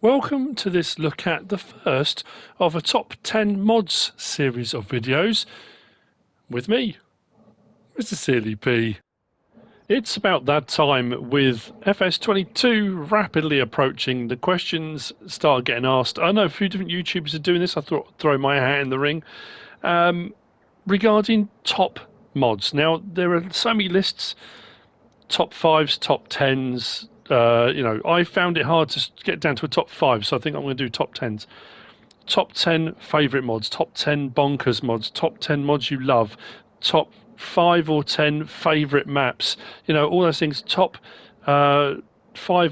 Welcome to this look at the first of a top 10 mods series of videos with me, MrSealyp. It's about that time with FS22 rapidly approaching. The questions start getting asked. I know a few different YouTubers are doing this. I thought I'd throw my hat in the ring. Regarding top mods. Now, there are so many lists, top fives, top tens. I found it hard to get down to a top five, so I think I'm going to do top tens. Top 10 favourite mods, top 10 bonkers mods, top 10 mods you love, top 5 or 10 favourite maps, all those things, top 5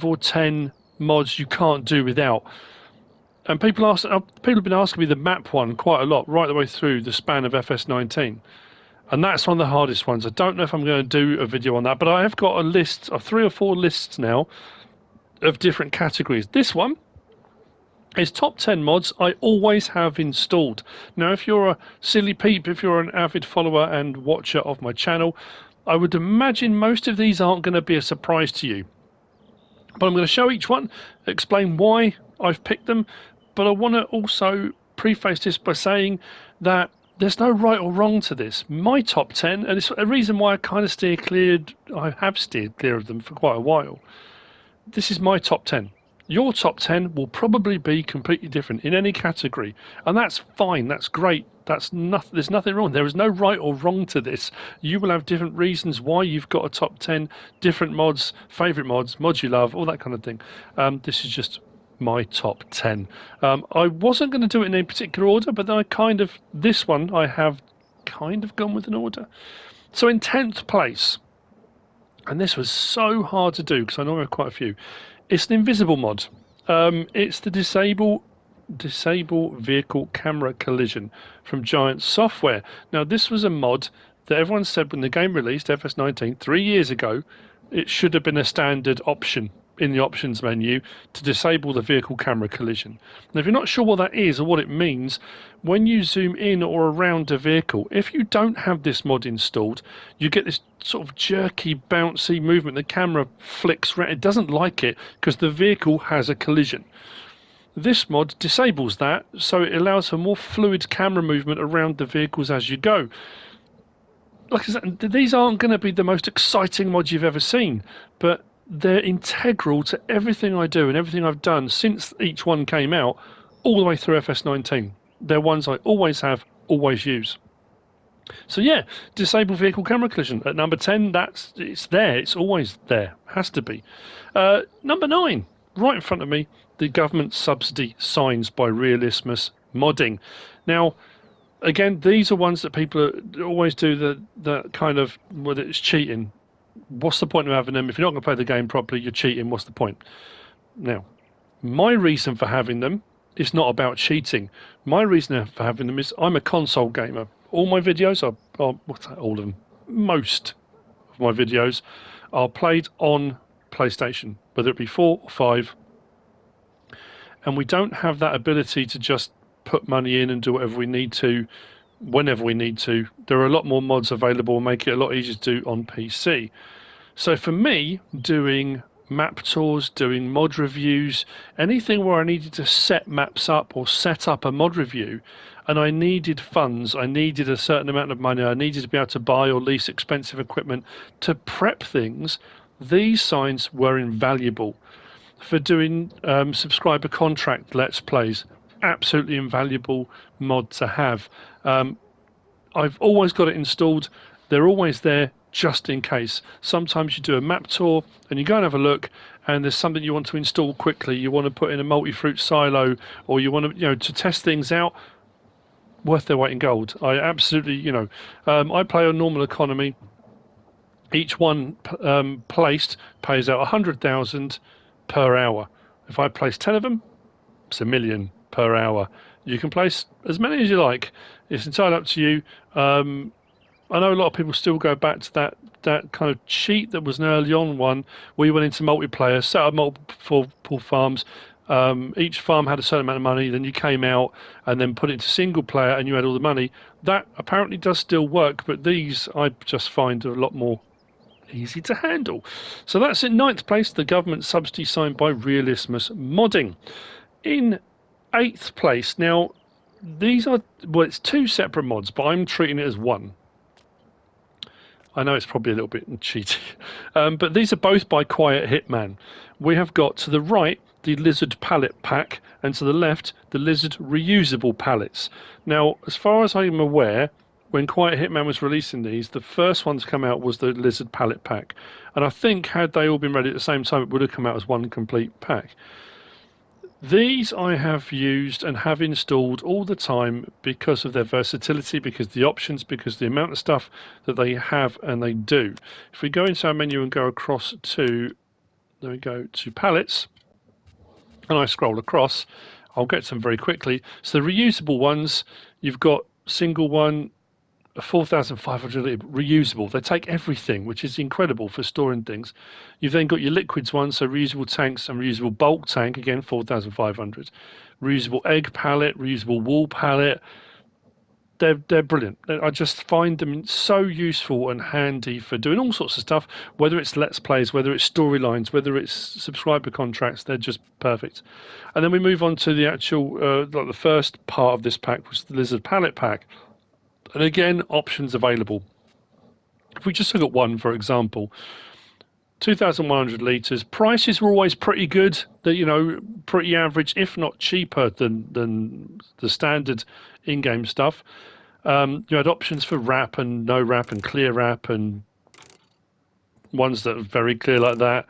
or 10 mods you can't do without. And people have been asking me the map one quite a lot, right the way through the span of FS19. And that's one of the hardest ones. I don't know if I'm going to do a video on that, but I have got a list of 3 or 4 lists now of different categories. This one is top 10 mods I always have installed. Now, if you're a silly peep, if you're an avid follower and watcher of my channel, I would imagine most of these aren't going to be a surprise to you. But I'm going to show each one, explain why I've picked them, but I want to also preface this by saying that there's no right or wrong to this. My top 10, and it's a reason why I have steered clear of them for quite a while. This is my top 10. Your top 10 will probably be completely different in any category, and that's fine. That's great. There's nothing wrong. There is no right or wrong to this. You will have different reasons why you've got a top 10, different mods, favourite mods, mods you love, all that kind of thing. This is just my top 10. I wasn't going to do it in any particular order, but then this one I have kind of gone with an order. So in 10th place, and this was so hard to do because I know I have quite a few. It's an invisible mod. It's the disable vehicle camera collision from Giant Software. Now, this was a mod that everyone said when the game released, FS19, 3 years ago, it should have been a standard option in the options menu to disable the vehicle camera collision. Now, if you're not sure what that is or what it means, when you zoom in or around a vehicle, if you don't have this mod installed, you get this sort of jerky, bouncy movement. The camera flicks around. It doesn't like it because the vehicle has a collision. This mod disables that, so it allows for more fluid camera movement around the vehicles as you go. Like I said, these aren't going to be the most exciting mods you've ever seen, but they're integral to everything I do and everything I've done since each one came out, all the way through FS19. They're ones I always have, always use. So yeah, disable vehicle camera collision at number 10. It's there. It's always there. Has to be. Number 9, right in front of me, the government subsidy signs by Realismus Modding. Now, again, these are ones that people always do the kind of whether it's cheating. What's the point of having them? If you're not going to play the game properly, you're cheating. What's the point? Now, my reason for having them is not about cheating. My reason for having them is I'm a console gamer. All my videos are all of them. Most of my videos are played on PlayStation, whether it be 4 or 5. And we don't have that ability to just put money in and do whatever we need to whenever we need to. There are a lot more mods available and make it a lot easier to do on PC. So for me, doing map tours, doing mod reviews, anything where I needed to set maps up or set up a mod review, and I needed funds, I needed a certain amount of money, I needed to be able to buy or lease expensive equipment to prep things, these signs were invaluable. For doing subscriber contract Let's Plays, absolutely invaluable mod to have. I've always got it installed. They're always there just in case. Sometimes you do a map tour and you go and have a look and there's something you want to install quickly. You want to put in a multi-fruit silo, or you want to test things out. Worth their weight in gold. I absolutely, I play on normal economy. Each one placed pays out 100,000 per hour. If I place 10 of them, it's $1 million per hour. You can place as many as you like. It's entirely up to you. I know a lot of people still go back to that kind of cheat that was an early on one where you went into multiplayer, set up multiple farms. Each farm had a certain amount of money, then you came out and then put it into single player and you had all the money. That apparently does still work, but these I just find a lot more easy to handle. So that's in ninth place, the government subsidy signed by Realismus Modding. In eighth place, now these are, well, it's two separate mods, but I'm treating it as one. I know it's probably a little bit cheaty, but these are both by Quiet Hitman. We have got to the right the Lizard Pallet Pack, and to the left the Lizard Reusable Pallets. Now, as far as I'm aware, when Quiet Hitman was releasing these, the first one to come out was the Lizard Pallet Pack, and I think had they all been ready at the same time, it would have come out as one complete pack. These I have used and have installed all the time because of their versatility, because the options, because the amount of stuff that they have and they do. If we go into our menu and go across to, there we go, to pallets, and I scroll across, I'll get to them very quickly. So the reusable ones, you've got single one, 4,500 reusable. They take everything, which is incredible for storing things. You've then got your liquids ones, so reusable tanks and reusable bulk tank, again 4,500. Reusable egg pallet, reusable wool pallet. They're brilliant. I just find them so useful and handy for doing all sorts of stuff, whether it's Let's Plays, whether it's storylines, whether it's subscriber contracts. They're just perfect. And then we move on to the actual, like the first part of this pack, which is the Lizard Pallet Pack. And again, options available. If we just look at one, for example, 2,100 litres. Prices were always pretty good. Pretty average, if not cheaper than the standard in-game stuff. You had options for wrap and no wrap and clear wrap and ones that are very clear like that.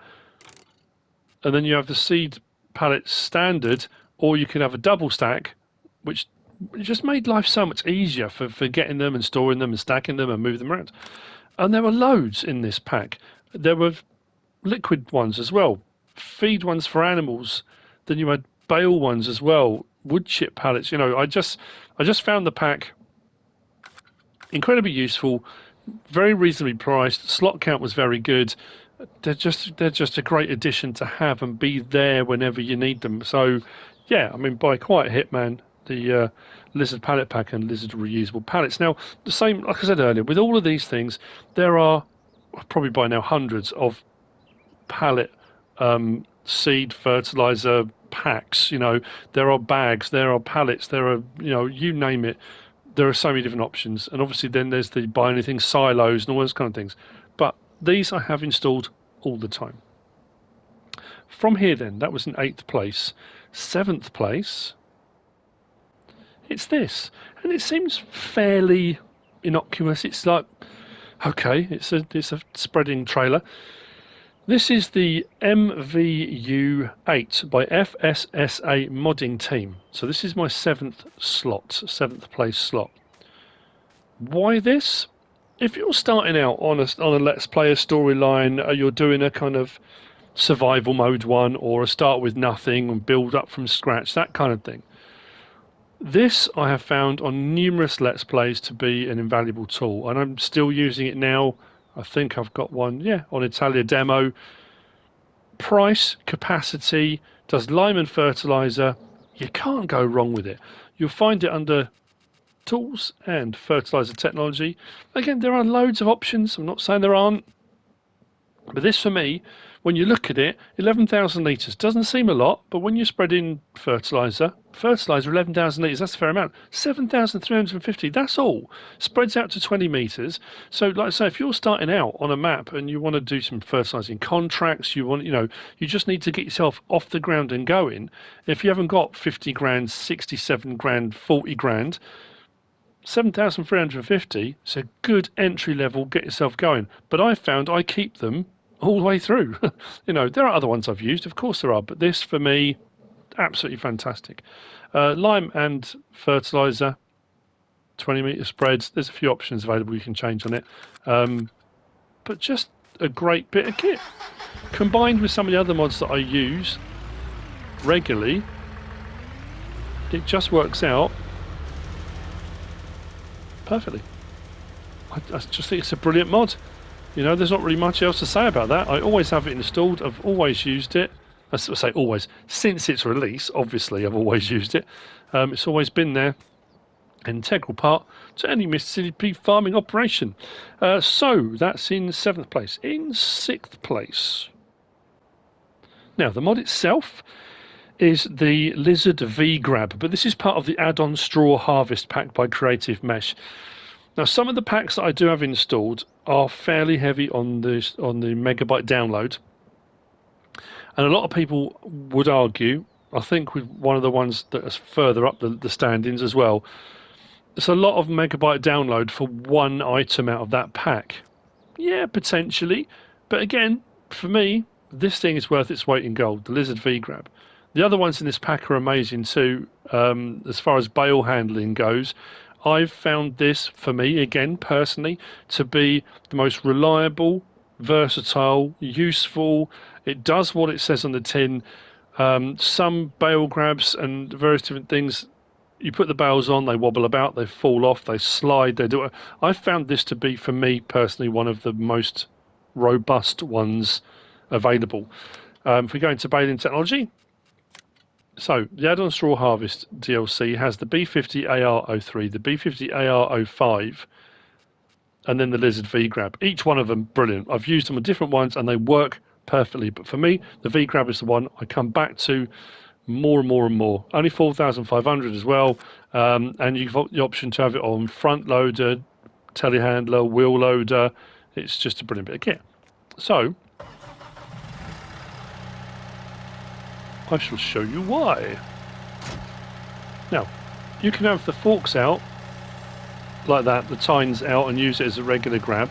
And then you have the seed pallet standard, or you can have a double stack, which it just made life so much easier for getting them and storing them and stacking them and moving them around. And there were loads in this pack. There were liquid ones as well, feed ones for animals. Then you had bale ones as well, wood chip pallets. I just found the pack incredibly useful, very reasonably priced. Slot count was very good. They're just a great addition to have and be there whenever you need them. So yeah, I mean, by Quiet Hitman, the Lizard Pallet Pack and Lizard Reusable Pallets. Now, the same, like I said earlier, with all of these things, there are probably by now hundreds of pallet seed fertilizer packs. There are bags, there are pallets, there are, you name it. There are so many different options. And obviously then there's the buy anything silos and all those kind of things. But these I have installed all the time. From here then, that was in 8th place. 7th place, it's this, and it seems fairly innocuous. It's like, okay, it's a spreading trailer. This is the MVU8 by FSSA modding team. So this is my 7th place slot. Why this? If you're starting out on a Let's Play a storyline, you're doing a kind of survival mode one, or a start with nothing and build up from scratch, that kind of thing. This I have found on numerous Let's Plays to be an invaluable tool, and I'm still using it now. I think I've got one, on Italia demo. Price, capacity, does lime and fertilizer. You can't go wrong with it. You'll find it under tools and fertilizer technology. Again, there are loads of options. I'm not saying there aren't. But this, for me, when you look at it, 11,000 litres doesn't seem a lot, but when you spread in fertilizer, 11,000 litres, that's a fair amount. 7,350, that's all. Spreads out to 20 metres. So, like I say, if you're starting out on a map and you want to do some fertilising contracts, you just need to get yourself off the ground and going. If you haven't got 50 grand, 67 grand, 40 grand, 7,350 is a good entry level, get yourself going. But I found I keep them all the way through. There are other ones I've used, of course there are, but this for me, absolutely fantastic. Lime and fertilizer, 20-meter spreads. There's a few options available you can change on it, but just a great bit of kit. Combined with some of the other mods that I use regularly, it just works out perfectly. I just think it's a brilliant mod. There's not really much else to say about that. I always have it installed. I've always used it. I say always. Since its release, obviously, I've always used it. It's always been there. An integral part to any MrSealyp farming operation. So that's in 7th place. In 6th place, now the mod itself is the Lizard Vgrab, but this is part of the add-on Straw Harvest pack by Creative Mesh. Now, some of the packs that I do have installed are fairly heavy on the megabyte download, and a lot of people would argue, I think with one of the ones that is further up the standings as well, it's a lot of megabyte download for one item out of that pack. Yeah, potentially, but again, for me, this thing is worth its weight in gold, the Lizard Vgrab. The other ones in this pack are amazing too. As far as bale handling goes, I've found this, for me, again, personally, to be the most reliable, versatile, useful. It does what it says on the tin. Some bale grabs and various different things, you put the bales on, they wobble about, they fall off, they slide, they do it. I found this to be, for me personally, one of the most robust ones available. If we go into baling technology, so the add-on Straw Harvest DLC has the B50 AR03, the B50 AR05, and then the Lizard Vgrab. Each one of them brilliant. I've used them on different ones and they work perfectly. But for me, the Vgrab is the one I come back to more and more and more. Only 4,500 as well, and you've got the option to have it on front loader, telehandler, wheel loader. It's just a brilliant bit of kit. So I shall show you why. Now, you can have the forks out like that, the tines out, and use it as a regular grab,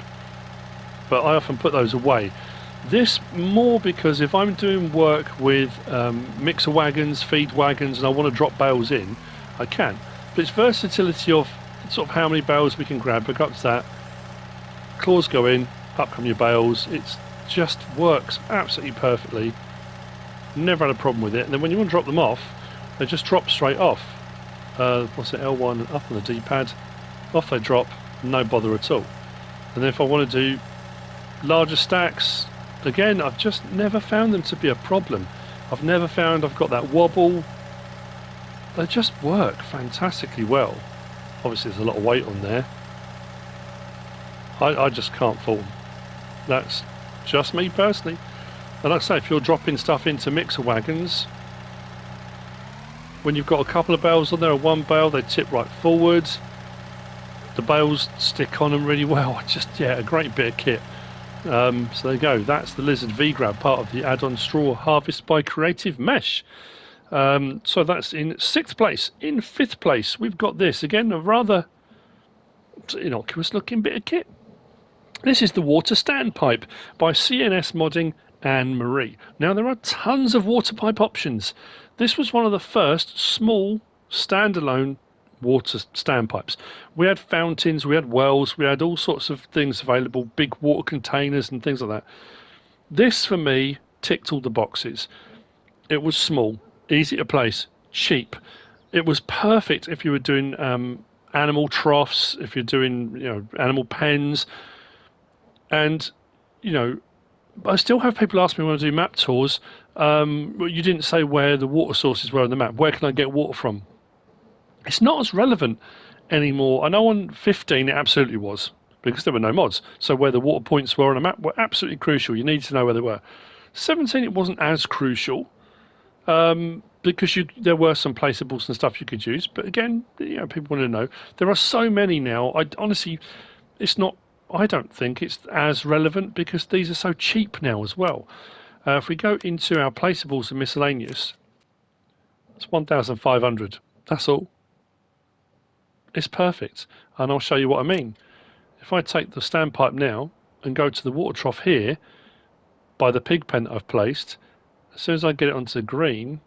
but I often put those away. This more because if I'm doing work with mixer wagons, feed wagons, and I want to drop bales in, I can. But it's versatility of sort of how many bales we can grab. Pick up to that, claws go in, up come your bales. It just works absolutely perfectly. Never had a problem with it. And then when you want to drop them off, they just drop straight off. What's it, L1 up on the D-pad, off they drop, no bother at all. And then if I want to do larger stacks, again, I've just never found them to be a problem. I've never found I've got that wobble. They just work fantastically well. Obviously there's a lot of weight on there. I just can't fault them. That's just me personally. And like I say, if you're dropping stuff into mixer wagons, when you've got a couple of bales on there or one bale, they tip right forwards. The bales stick on them really well. Just, yeah, a great bit of kit. So there you go. That's the Lizard Vgrab, part of the add-on Straw Harvest by Creative Mesh. So that's in 6th place. In 5th place, we've got this. Again, a rather innocuous looking bit of kit. This is the Water Standpipe by CNS Modding Anne Marie. Now, there are tons of water pipe options. This was one of the first small standalone water standpipes. We had fountains, we had wells, we had all sorts of things available, big water containers and things like that. This, for me, ticked all the boxes. It was small, easy to place, cheap. It was perfect if you were doing animal troughs, if you're doing animal pens. And I still have people ask me when I do map tours, well, you didn't say where the water sources were on the map. Where can I get water from? It's not as relevant anymore. I know on 15 it absolutely was, because there were no mods. So where the water points were on a map were absolutely crucial. You needed to know where they were. 17 it wasn't as crucial, because there were some placeables and stuff you could use. But again, people want to know. There are so many now. Honestly, I don't think it's as relevant because these are so cheap now as well. If we go into our placeables and miscellaneous, it's 1,500. That's all. It's perfect, and I'll show you what I mean. If I take the standpipe now and go to the water trough here by the pig pen that I've placed, as soon as I get it onto green,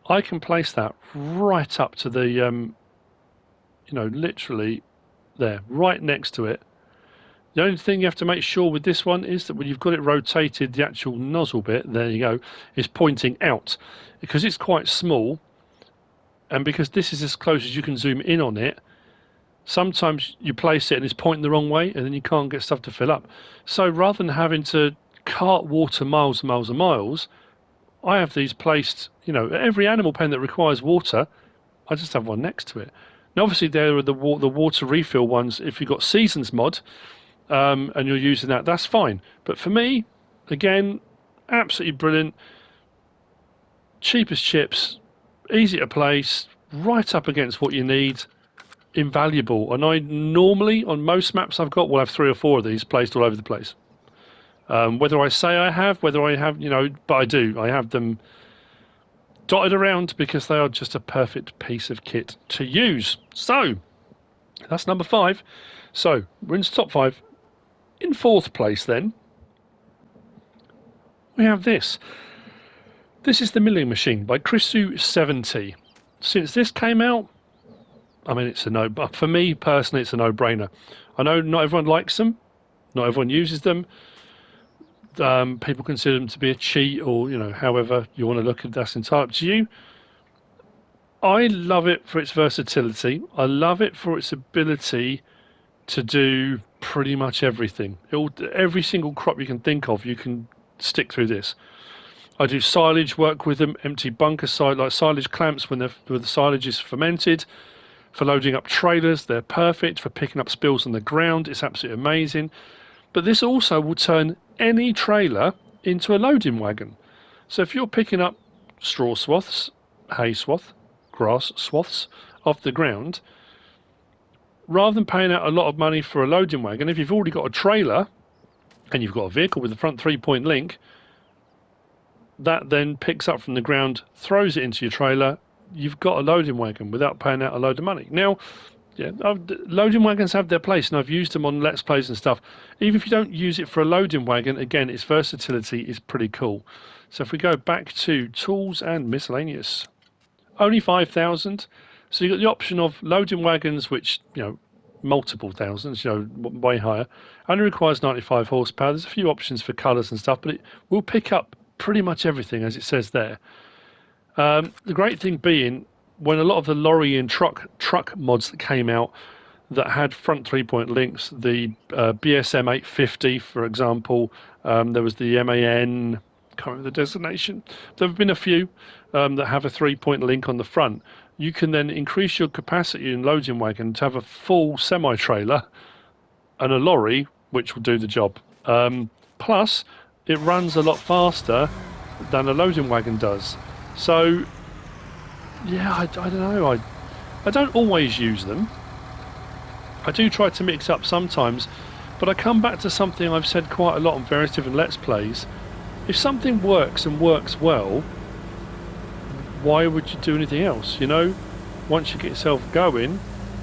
I can place that right up to the literally there, right next to it. The only thing you have to make sure with this one is that when you've got it rotated, the actual nozzle bit, there you go, is pointing out. Because it's quite small, and because this is as close as you can zoom in on it, sometimes you place it and it's pointing the wrong way, and then you can't get stuff to fill up. So rather than having to cart water miles and miles and miles, I have these placed, every animal pen that requires water, I just have one next to it. Now, obviously, there are the water refill ones. If you've got Seasons mod and you're using that, that's fine. But for me, again, absolutely brilliant. Cheap as chips, easy to place, right up against what you need. Invaluable. And I normally, on most maps I've got, will have 3 or 4 of these placed all over the place. Whether I say I have, whether I have, but I do. I have them dotted around because they are just a perfect piece of kit to use. So, that's number 5. So, we're into top 5. In 4th place, then, we have this. This is the Milling Machine by Chrissu 70. Since this came out, I mean, it's a no. But for me personally, it's a no-brainer. I know not everyone likes them, not everyone uses them. People consider them to be a cheat, or however you want to look at it, that's entirely up to you. I love it for its versatility. I love it for its ability to do pretty much everything. Every single crop you can think of, you can stick through this. I do silage work with them, empty bunker side like silage clamps when the silage is fermented. For loading up trailers, they're perfect. For picking up spills on the ground, it's absolutely amazing. But this also will turn any trailer into a loading wagon. So if you're picking up straw swaths, hay swath, grass swaths off the ground, rather than paying out a lot of money for a loading wagon, if you've already got a trailer and you've got a vehicle with a front 3-point link, that then picks up from the ground, throws it into your trailer, you've got a loading wagon without paying out a load of money. Now, yeah, loading wagons have their place, and I've used them on Let's Plays and stuff. Even if you don't use it for a loading wagon, again, its versatility is pretty cool. So if we go back to tools and miscellaneous, only 5,000. So you've got the option of loading wagons, which, multiple thousands, way higher. Only requires 95 horsepower. There's a few options for colours and stuff, but it will pick up pretty much everything, as it says there. The great thing being, when a lot of the lorry and truck mods that came out that had front 3-point links, the BSM 850, for example, there was the MAN, can't remember the designation. There have been a few that have a 3-point link on the front. You can then increase your capacity in loading wagon to have a full semi-trailer and a lorry, which will do the job. Plus, it runs a lot faster than a loading wagon does. So, yeah, I don't know. I don't always use them. I do try to mix up sometimes, but I come back to something I've said quite a lot on various different Let's Plays. If something works and works well, why would you do anything else? Once you get yourself going,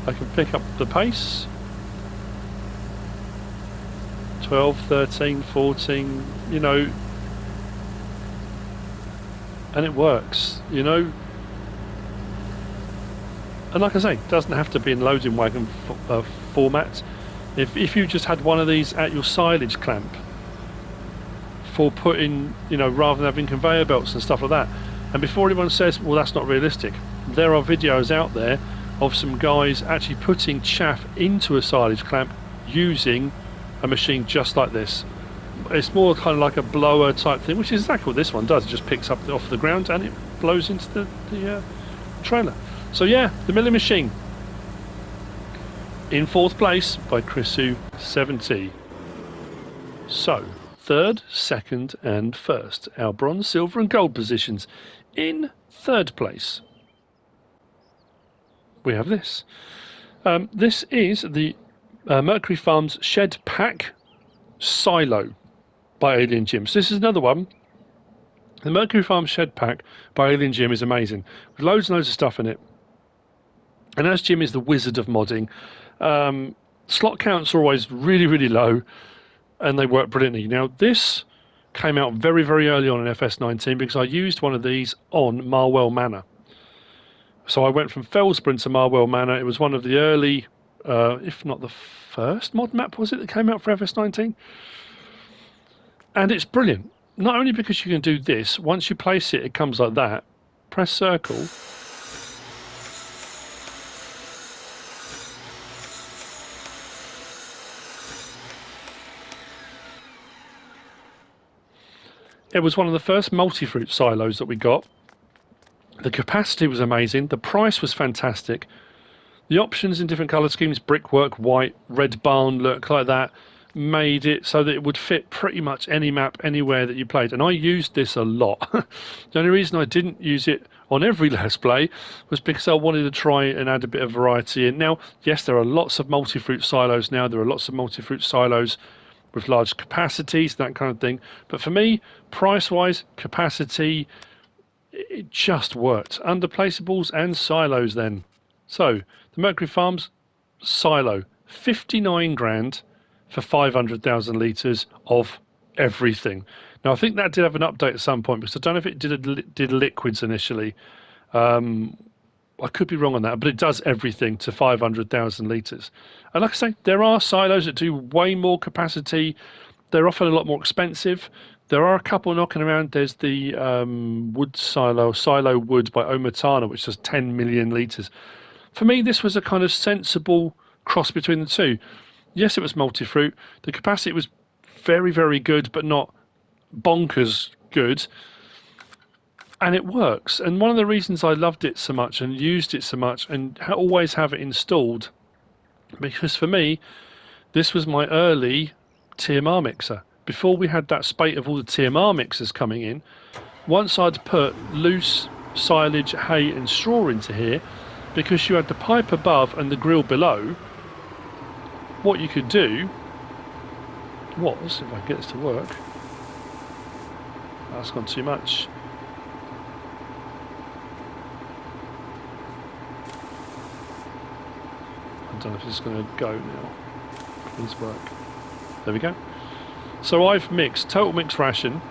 I can pick up the pace. 12, 13, 14, and it works, And like I say, it doesn't have to be in loading wagon format. If you just had one of these at your silage clamp for putting, rather than having conveyor belts and stuff like that. And before anyone says, well, that's not realistic, there are videos out there of some guys actually putting chaff into a silage clamp using a machine just like this. It's more kind of like a blower type thing, which is exactly what this one does. It just picks up off the ground and it blows into the trailer. So yeah, the milling machine. In 4th place by Chrissu 70. So, 3rd, 2nd and 1st. Our bronze, silver and gold positions. In 3rd place, we have this. This is the Mercury Farms Shed Pack Silo by Alien Jim. So this is another one. The Mercury Farm Shed Pack by Alien Jim is amazing, with loads and loads of stuff in it. And as Jim is the wizard of modding, slot counts are always really, really low, and they work brilliantly. Now, this came out very, very early on in FS19 because I used one of these on Marwell Manor. So I went from Felsborough to Marwell Manor. It was one of the early, if not the first mod map, was it, that came out for FS19? And it's brilliant. Not only because you can do this, once you place it, it comes like that. Press circle. It was one of the first multi-fruit silos that we got. The capacity was amazing. The price was fantastic. The options in different colour schemes, brickwork, white, red barn, look like that, made it so that it would fit pretty much any map anywhere that you played. And I used this a lot. The only reason I didn't use it on every Let's Play was because I wanted to try and add a bit of variety in. Now, yes, there are lots of multi-fruit silos now. There are lots of multi-fruit silos with large capacities, that kind of thing. But for me, price-wise, capacity, it just worked. Underplaceables and silos then. So, the Mercury Farms silo, 59 grand for 500,000 litres of everything. Now, I think that did have an update at some point, because I don't know if it did liquids initially. I could be wrong on that, but it does everything to 500,000 litres. And like I say, there are silos that do way more capacity. They're often a lot more expensive. There are a couple knocking around. There's the wood silo wood by Omatana, which does 10 million litres. For me, this was a kind of sensible cross between the two. Yes, it was multi-fruit. The capacity was very, very good, but not bonkers good. And it works. And one of the reasons I loved it so much and used it so much and always have it installed, because for me, this was my early TMR mixer. Before we had that spate of all the TMR mixers coming in, once I'd put loose silage, hay and straw into here, because you had the pipe above and the grill below, what you could do was, if I can get this to work, that's gone too much. I don't know if this is going to go now. Please work. There we go. So I've mixed total mix ration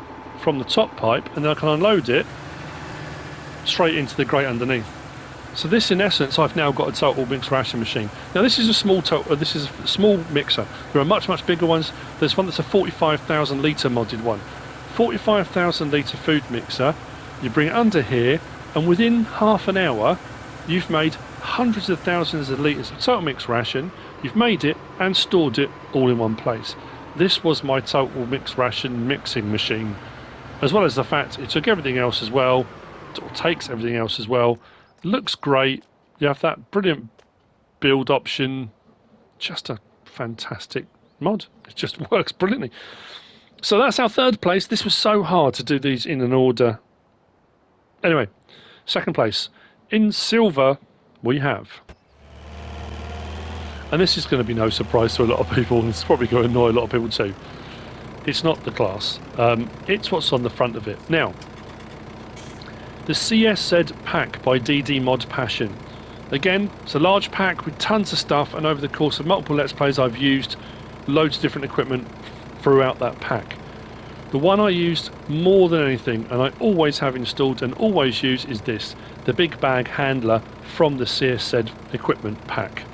from the top pipe, and then I can unload it straight into the grate underneath. So this, in essence, I've now got a total mix ration machine. Now this is a small this is a small mixer. There are much bigger ones. There's one that's a 45,000 litre modded one. 45,000 litre food mixer. You bring it under here, and within half an hour, you've made hundreds of thousands of litres of total mix ration. You've made it and stored it all in one place. This was my total mix ration mixing machine, as well as the fact it took everything else as well, or takes everything else as well. Looks great. You have that brilliant build option. Just a fantastic mod. It just works brilliantly. So that's our third place. This was so hard to do these in an order. Anyway, second place. In silver, we have, and this is going to be no surprise to a lot of people, and it's probably going to annoy a lot of people too. It's not the class. It's what's on the front of it. Now, the CSZ pack by DD Mod Passion. Again, it's a large pack with tons of stuff, and over the course of multiple Let's Plays I've used loads of different equipment throughout that pack. The one I used more than anything, and I always have installed and always use, is this, the big bag handler from the CSZ equipment pack.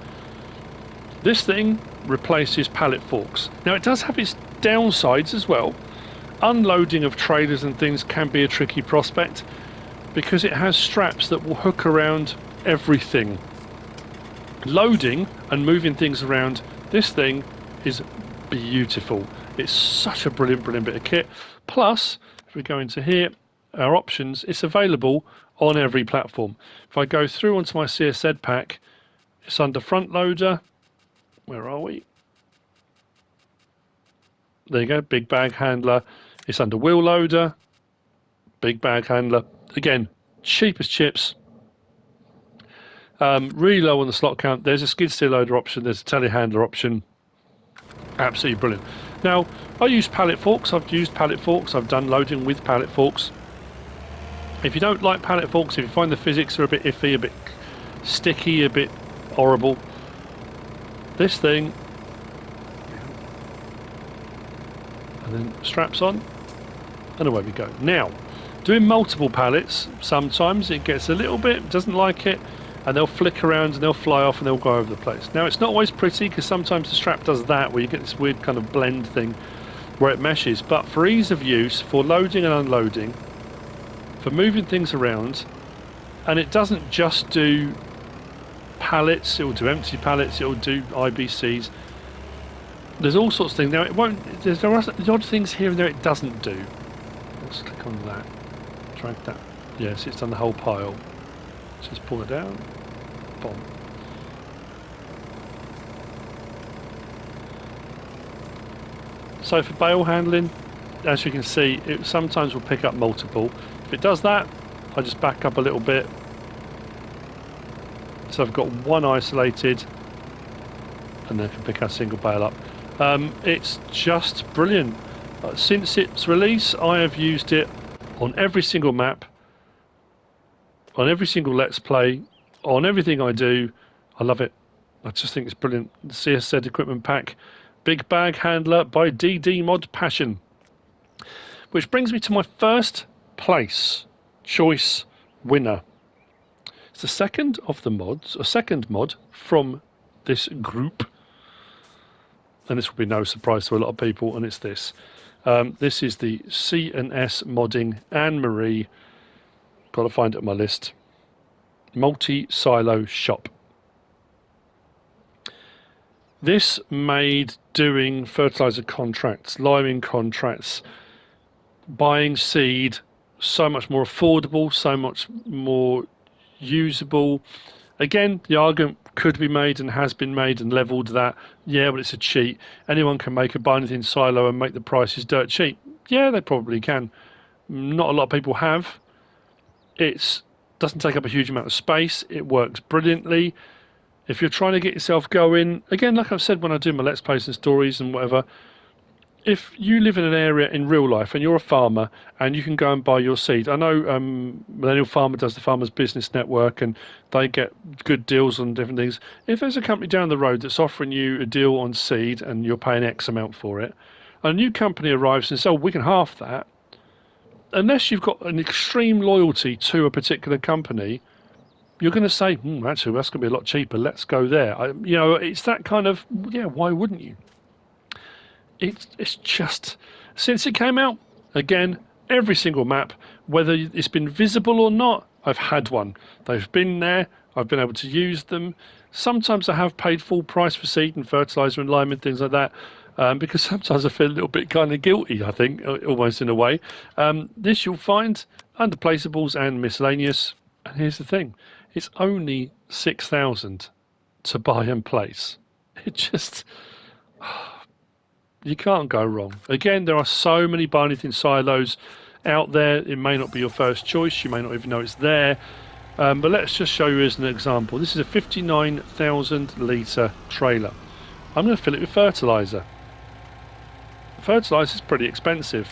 This thing replaces pallet forks. Now it does have its downsides as well. Unloading of trailers and things can be a tricky prospect, because it has straps that will hook around everything. Loading and moving things around, this thing is beautiful. It's such a brilliant bit of kit. Plus, if we go into here, our options, it's available on every platform. If I go through onto my CSZ pack, it's under front loader. Where are we? There you go, big bag handler. It's under wheel loader, big bag handler. Again, cheap as chips. Really low on the slot count. There's a skid steer loader option. There's a telehandler option. Absolutely brilliant. Now, I use pallet forks. I've used pallet forks. I've done loading with pallet forks. If you don't like pallet forks, if you find the physics are a bit iffy, a bit sticky, a bit horrible, this thing, and then straps on, and away we go. Now, doing multiple pallets, sometimes it gets a little bit, doesn't like it, and they'll flick around and they'll fly off and they'll go over the place. Now, it's not always pretty, because sometimes the strap does that, where you get this weird kind of blend thing where it meshes. But for ease of use, for loading and unloading, for moving things around, and it doesn't just do pallets, it will do empty pallets, it will do IBCs. There's all sorts of things. Now, it won't, there are the odd things here and there it doesn't do. Let's click on that. Drag that. Yes, it's done the whole pile. Just pull it down. Bomb. So for bale handling, as you can see, it sometimes will pick up multiple. If it does that, I just back up a little bit. So I've got one isolated, and then I can pick our single bale up. It's just brilliant. Since its release, I have used it on every single map, on every single Let's Play, on everything I do. I love it. I just think it's brilliant. CSZ equipment pack, big bag handler by DD Mod Passion. Which brings me to my first place choice winner. It's the second of the mods, a second mod from this group. And this will be no surprise to a lot of people, and it's this. This is the C&S Modding Anne-Marie, got to find it on my list, multi-silo shop. This made doing fertilizer contracts, liming contracts, buying seed so much more affordable, so much more usable. Again, the argument could be made and has been made and levelled that, yeah, but it's a cheat. Anyone can make a buy anything silo and make the prices dirt cheap. Yeah, they probably can. Not a lot of people have. It doesn't take up a huge amount of space. It works brilliantly. If you're trying to get yourself going, again, like I've said when I do my Let's Plays and stories and whatever, if you live in an area in real life and you're a farmer and you can go and buy your seed, I know Millennial Farmer does the Farmers Business Network and they get good deals on different things. If there's a company down the road that's offering you a deal on seed and you're paying X amount for it, a new company arrives and says, oh, we can half that, unless you've got an extreme loyalty to a particular company, you're going to say, actually, that's going to be a lot cheaper. Let's go there. It's that kind of, yeah, why wouldn't you? It's just, since it came out, again, every single map, whether it's been visible or not, I've had one. They've been there. I've been able to use them. Sometimes I have paid full price for seed and fertilizer and lime and things like that, because sometimes I feel a little bit kind of guilty, I think, almost in a way. This you'll find under placeables and miscellaneous. And here's the thing. It's only 6,000 to buy and place. It just... You can't go wrong. Again, there are so many buy anything silos out there. It may not be your first choice. You may not even know it's there. But let's just show you as an example. This is a 59,000 litre trailer. I'm going to fill it with fertiliser. Fertiliser is pretty expensive.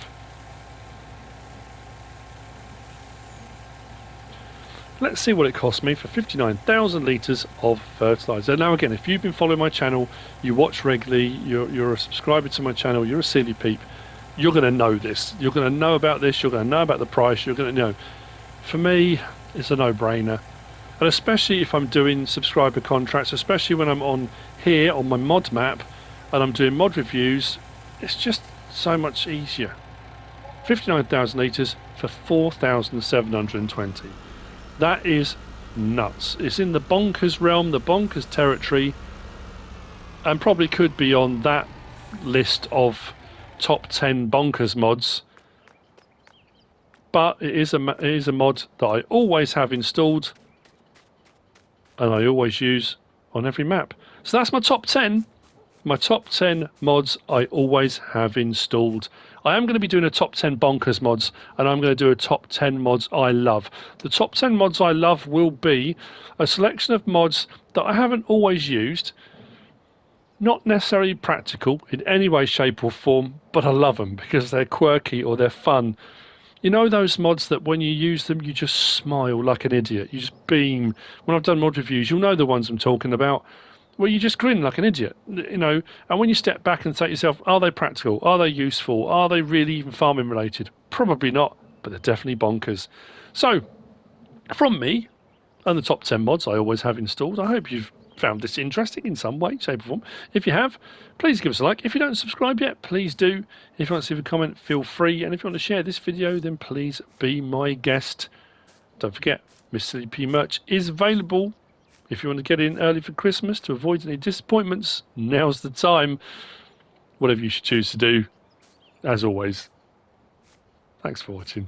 Let's see what it cost me for 59,000 litres of fertiliser. Now again, if you've been following my channel, you watch regularly, you're a subscriber to my channel, you're a Sealyp, you're going to know this. You're going to know about this, you're going to know about the price, you're going to know. For me, it's a no-brainer. And especially if I'm doing subscriber contracts, especially when I'm on here on my mod map and I'm doing mod reviews, it's just so much easier. 59,000 litres for 4,720. That is nuts. It's in the bonkers realm, the bonkers territory, and probably could be on that list of top 10 bonkers mods. But it is a mod that I always have installed and I always use on every map. So that's my top 10. My top 10 mods I always have installed. I am going to be doing a top 10 bonkers mods, and I'm going to do a top 10 mods I love. The top 10 mods I love will be a selection of mods that I haven't always used, not necessarily practical in any way, shape or form, but I love them because they're quirky or they're fun. You know those mods that when you use them, you just smile like an idiot. You just beam. When I've done mod reviews, you'll know the ones I'm talking about. Well, you just grin like an idiot, and when you step back and say to yourself, are they practical? Are they useful? Are they really even farming related? Probably not, but they're definitely bonkers. So, from me, and the top 10 mods I always have installed, I hope you've found this interesting in some way, shape or form. If you have, please give us a like. If you don't subscribe yet, please do. If you want to leave a comment, feel free. And if you want to share this video, then please be my guest. Don't forget, MrSealyp merch is available. If you want to get in early for Christmas to avoid any disappointments, now's the time. Whatever you should choose to do, as always, thanks for watching.